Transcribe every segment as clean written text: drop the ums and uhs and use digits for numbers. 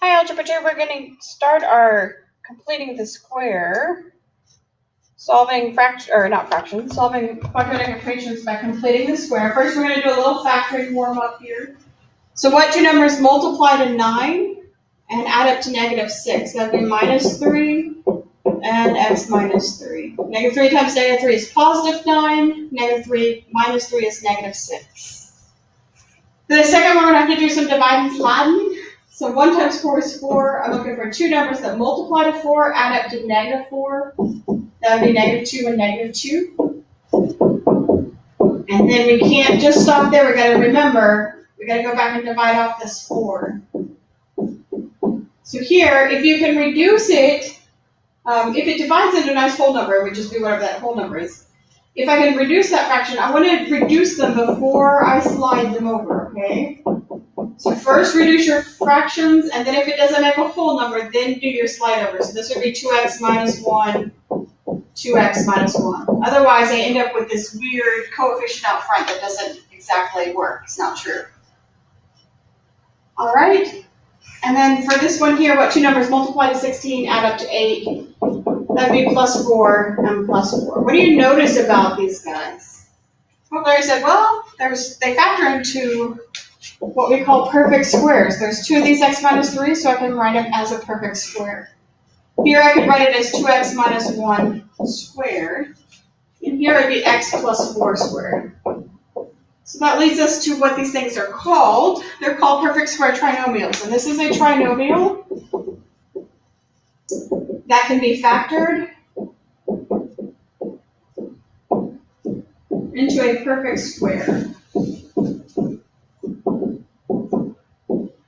Hi, Algebra 2. We're going to start our completing the square, solving solving quadratic equations by completing the square. First, we're going to do a little factoring warm up here. So what two numbers multiply to 9 and add up to -6? That would be -3 and x minus 3. -3 times -3 is +9. -3 minus 3 is -6. For the second one, we're going to have to do some divide and flatten. So 1 times 4 is 4. I'm looking for two numbers that multiply to 4, add up to -4. That would be -2 and -2. And then we can't just stop there. We've got to remember, we've got to go back and divide off this 4. So here, if you can reduce it, if it divides into a nice whole number, it would just be whatever that whole number is. If I can reduce that fraction, I want to reduce them before I slide them over, okay? So first reduce your fractions, and then if it doesn't make a whole number, then do your slide over. So this would be 2x minus 1, 2x minus 1. Otherwise, I end up with this weird coefficient out front that doesn't exactly work. It's not true. All right. And then for this one here, what two numbers multiply to 16, add up to 8? That would be +4 and +4. What do you notice about these guys? Well, Larry said, well, they factor into what we call perfect squares. There's two of these x minus 3, so I can write them as a perfect square. Here I could write it as 2x minus 1 squared. And here it would be x plus 4 squared. So that leads us to what these things are called. They're called perfect square trinomials. And this is a trinomial that can be factored into a perfect square.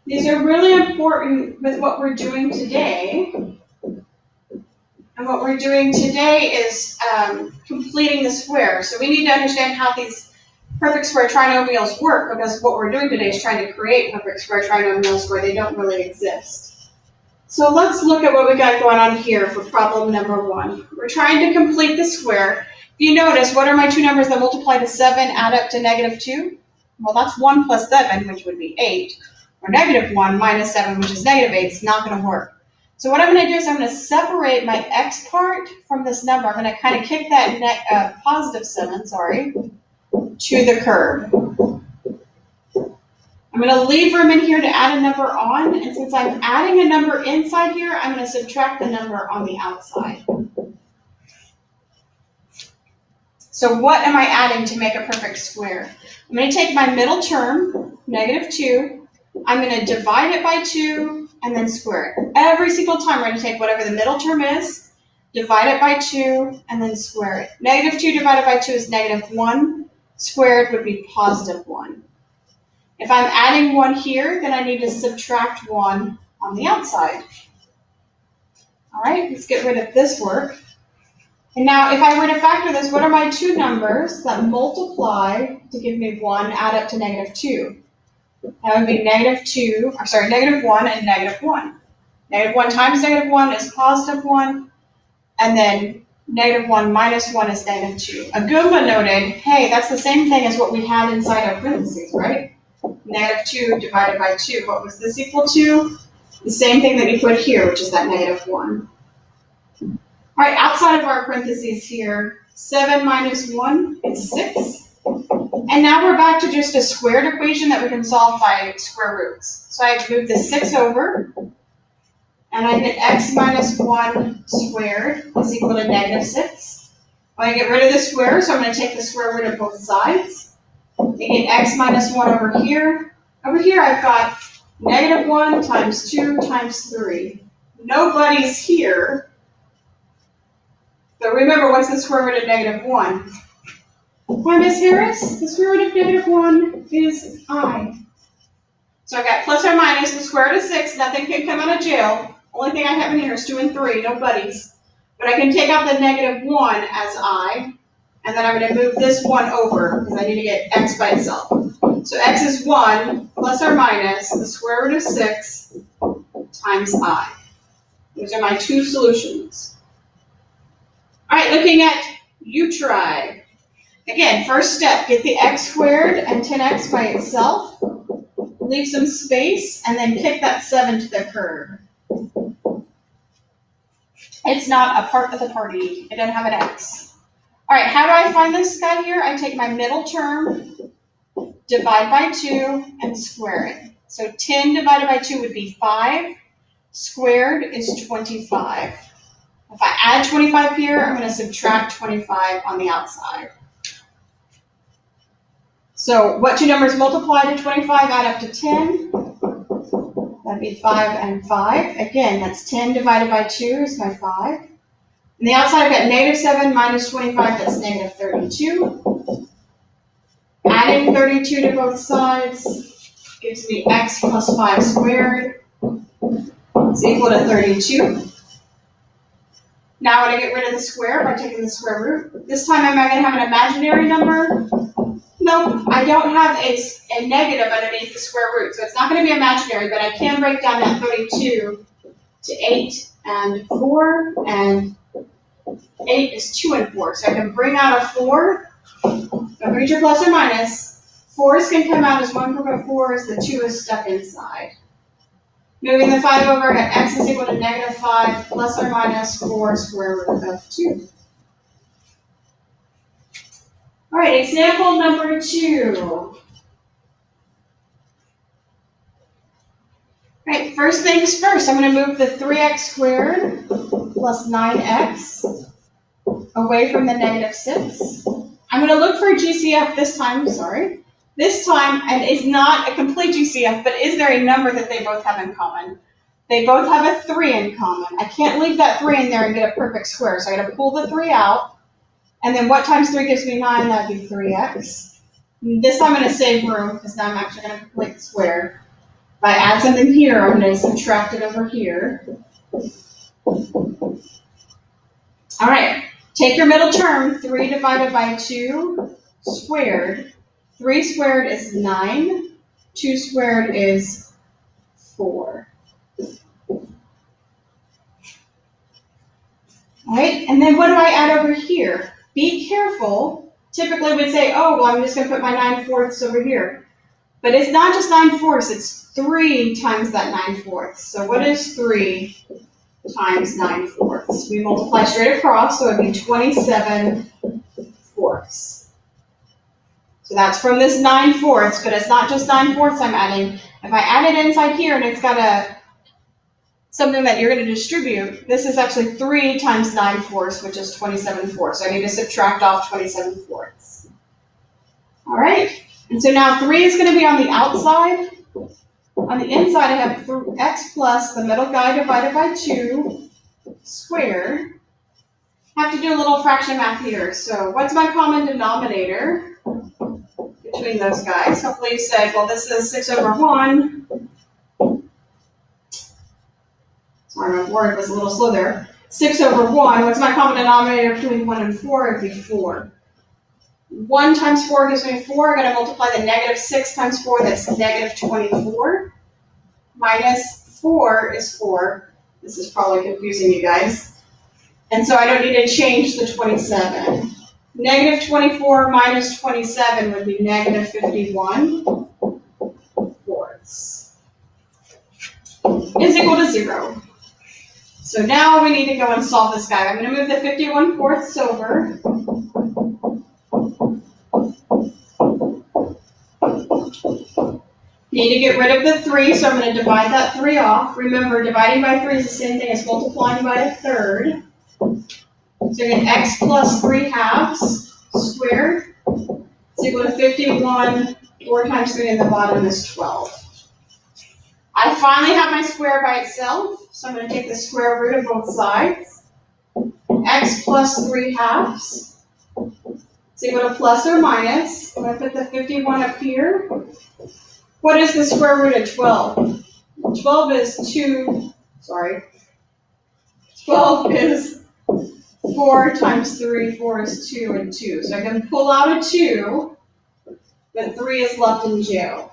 These are really important with what we're doing today. And what we're doing today is completing the square. So we need to understand how these perfect square trinomials work, because what we're doing today is trying to create perfect square trinomials where they don't really exist. So let's look at what we got going on here for problem number 1. We're trying to complete the square. If you notice, what are my two numbers that multiply to 7, add up to -2? Well, that's 1 plus 7, which would be 8. Or -1 minus 7, which is -8. It's not going to work. So what I'm going to do is I'm going to separate my x part from this number. I'm going to kind of kick that +7, to the curb. I'm going to leave room in here to add a number on, and since I'm adding a number inside here, I'm going to subtract the number on the outside. So what am I adding to make a perfect square? I'm going to take my middle term, -2, I'm going to divide it by 2, and then square it. Every single time we're going to take whatever the middle term is, divide it by 2, and then square it. -2 divided by 2 is -1. Squared would be +1. If I'm adding 1 here, then I need to subtract 1 on the outside. All right, let's get rid of this work. And now if I were to factor this, what are my two numbers that multiply to give me 1, add up to -2? That would be -1 and -1. -1 times -1 is +1, and then -1 minus 1 is -2. A Goomba noted, hey, that's the same thing as what we had inside our parentheses, right? -2 divided by 2. What was this equal to? The same thing that we put here, which is that -1. All right, outside of our parentheses here, 7 minus 1 is 6. And now we're back to just a squared equation that we can solve by square roots. So I move the 6 over, and I get x minus 1 squared is equal to -6. I get rid of the square, so I'm going to take the square root of both sides. I get x minus 1 over here. Over here I've got -1 times 2 times 3. Nobody's here. So remember, what's the square root of -1? Why, Miss Harris? The square root of -1 is I. So I've got plus or minus the square root of 6. Nothing can come out of jail. Only thing I have in here is 2 and 3, no buddies. But I can take out the -1 as I, and then I'm going to move this 1 over because I need to get x by itself. So x is 1 plus or minus the square root of 6 times I. Those are my two solutions. All right, looking at utri. Again, first step, get the x squared and 10x by itself. leave some space, and then kick that 7 to the curb. It's not a part of the party. It doesn't have an X. All right, how do I find this guy here? I take my middle term, divide by 2, and square it. So 10 divided by 2 would be 5. Squared is 25. If I add 25 here, I'm going to subtract 25 on the outside. So what two numbers multiply to 25 add up to 10? That'd be 5 and 5. Again, that's 10 divided by 2 is my 5. On the outside, I've got negative 7 minus 25, that's negative 32. Adding 32 to both sides gives me x plus 5 squared is equal to 32. Now I'm going to get rid of the square by taking the square root. This time, am I going to have an imaginary number? No, I don't have a negative underneath the square root, so it's not going to be imaginary, but I can break down that 32 to 8 and 4, and 8 is 2 and 4. So I can bring out a 4, a creature plus or minus. 4s can come out as 1 group of 4s, the 2 is stuck inside. Moving the 5 over, I got x is equal to negative 5 plus or minus 4 square root of 2. All right, example number 2. All right, first things first, I'm going to move the 3x squared plus 9x away from the negative 6. I'm going to look for a GCF this time, sorry. This time, and it's not a complete GCF, but is there a number that they both have in common? They both have a 3 in common. I can't leave that 3 in there and get a perfect square, so I got to pull the 3 out. And then what times 3 gives me 9? That would be 3x. This time I'm going to save room, because now I'm actually going to complete the square. If I add something here, I'm going to subtract it over here. All right, take your middle term, 3 divided by 2 squared. 3 squared is 9. 2 squared is 4. All right, and then what do I add over here? Be careful. Typically we'd say, oh, well, I'm just going to put my 9/4 over here. But it's not just 9/4, it's 3 times that 9/4. So what is 3 times 9/4? We multiply straight across, so it would be 27/4. So that's from this 9/4, but it's not just 9/4 I'm adding. If I add it inside here and it's got something that you're going to distribute, this is actually 3 times 9/4, which is 27/4. So I need to subtract off 27/4. All right, and so now 3 is going to be on the outside. On the inside, I have x plus the middle guy divided by 2 squared. I have to do a little fraction math here. So what's my common denominator between those guys? Hopefully you said, well, this is 6 over 1. Sorry, my word was a little slow there. 6 over 1. What's my common denominator between 1 and 4? It would be 4. 1 times 4 gives me 4. I'm going to multiply the negative 6 times 4. That's negative 24. Minus 4 is 4. This is probably confusing you guys. And so I don't need to change the 27. Negative 24 minus 27 would be negative 51 fourths. Is equal to 0. So now we need to go and solve this guy. I'm going to move the 51 fourths over. Need to get rid of the 3, so I'm going to divide that 3 off. Remember, dividing by 3 is the same thing as multiplying by a third. So I get x plus 3 halves squared is equal to 51. 4 times 3 in the bottom is 12. I finally have my square by itself, so I'm going to take the square root of both sides. X plus 3 halves is equal to plus or minus. I'm going to put the 51 up here. What is the square root of 12? 12 is 2, sorry. 12 is 4 times 3. 4 is 2 and 2. So I can pull out a 2, but 3 is left in jail.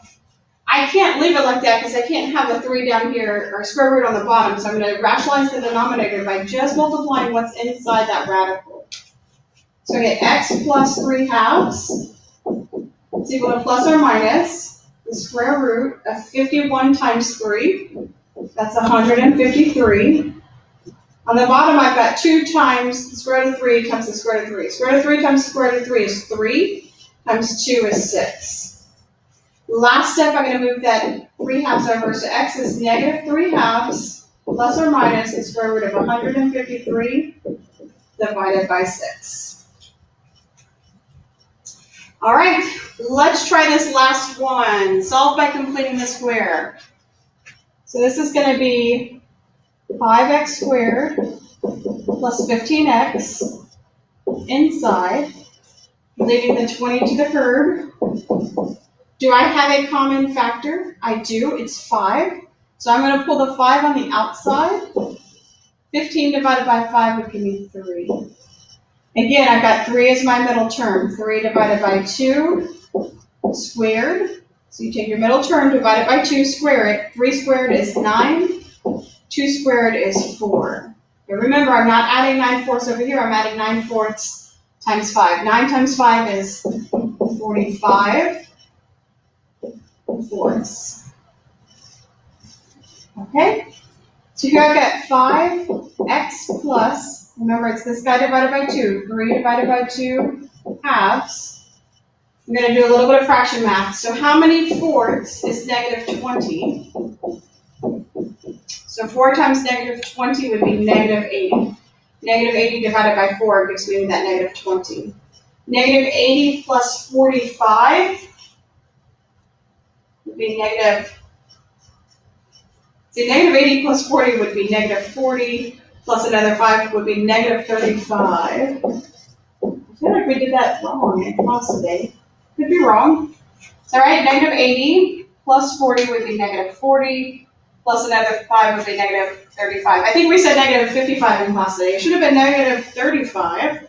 I can't leave it like that because I can't have a 3 down here or square root on the bottom. So I'm going to rationalize the denominator by just multiplying what's inside that radical. So I get x plus 3 halves is equal to plus or minus the square root of 51 times 3. That's 153. On the bottom, I've got 2 times the square root of 3 times the square root of 3. Square root of 3 times the square root of 3 is 3, times 2 is 6. Last step, I'm going to move that 3 halves over, so x is negative 3 halves plus or minus the square root of 153 divided by 6. All right, let's try this last one. Solve by completing the square. So this is going to be 5x squared plus 15x inside, leaving the 20 to the third. Do I have a common factor? I do. It's 5. So I'm going to pull the 5 on the outside. 15 divided by 5 would give me 3. Again, I've got 3 as my middle term. 3 divided by 2 squared. So you take your middle term, divide it by 2, square it. 3 squared is 9. 2 squared is 4. But remember, I'm not adding 9/4 over here. I'm adding 9/4 times 5. 9 times 5 is 45 fourths. Okay? So here I've got 5x plus, remember it's this guy divided by 2, 3 divided by 2 halves. I'm going to do a little bit of fraction math. So how many fourths is negative 20? So 4 times negative 20 would be negative 80. Negative 80 divided by 4 gives me that negative 20. Negative 80 plus 45 would be negative. See, negative 80 plus 40 would be negative 40, plus another 5 would be negative 35. I feel like we did that wrong in class today. Could be wrong. All right, negative 80 plus 40 would be negative 40, plus another 5 would be negative 35. I think we said negative 55 in class today. It should have been negative 35.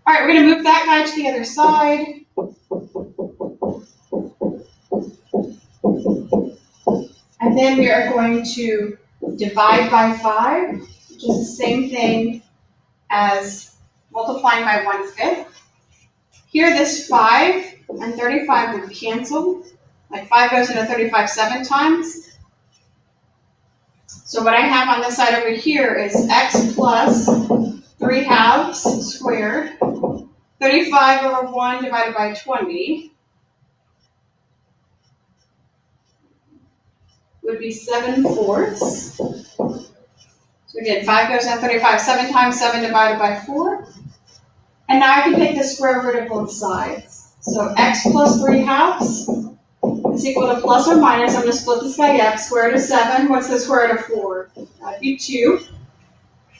All right, we're going to move that guy to the other side. And then we are going to divide by 5, which is the same thing as multiplying by 1/5. Here, this 5 and 35 would cancel. Like 5 goes into 35 7 times. So what I have on this side over here is x plus 3 halves squared. 35 over 1 divided by 20 would be 7/4. So again, 5 goes into 35 7 times, 7 divided by 4. And now I can take the square root of both sides. So x plus 3 halves is equal to plus or minus. I'm going to split this guy up. Square root of 7. What's the square root of 4? That would be 2.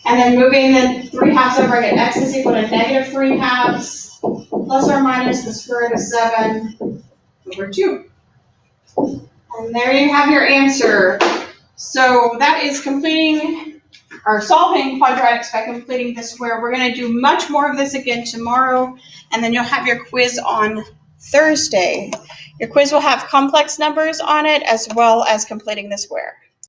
And then moving the 3 halves over, I get x is equal to negative 3 halves plus or minus the square root of 7 over 2. And there you have your answer. So that is completing or solving quadratics by completing the square. We're going to do much more of this again tomorrow, and then you'll have your quiz on Thursday. Your quiz will have complex numbers on it as well as completing the square.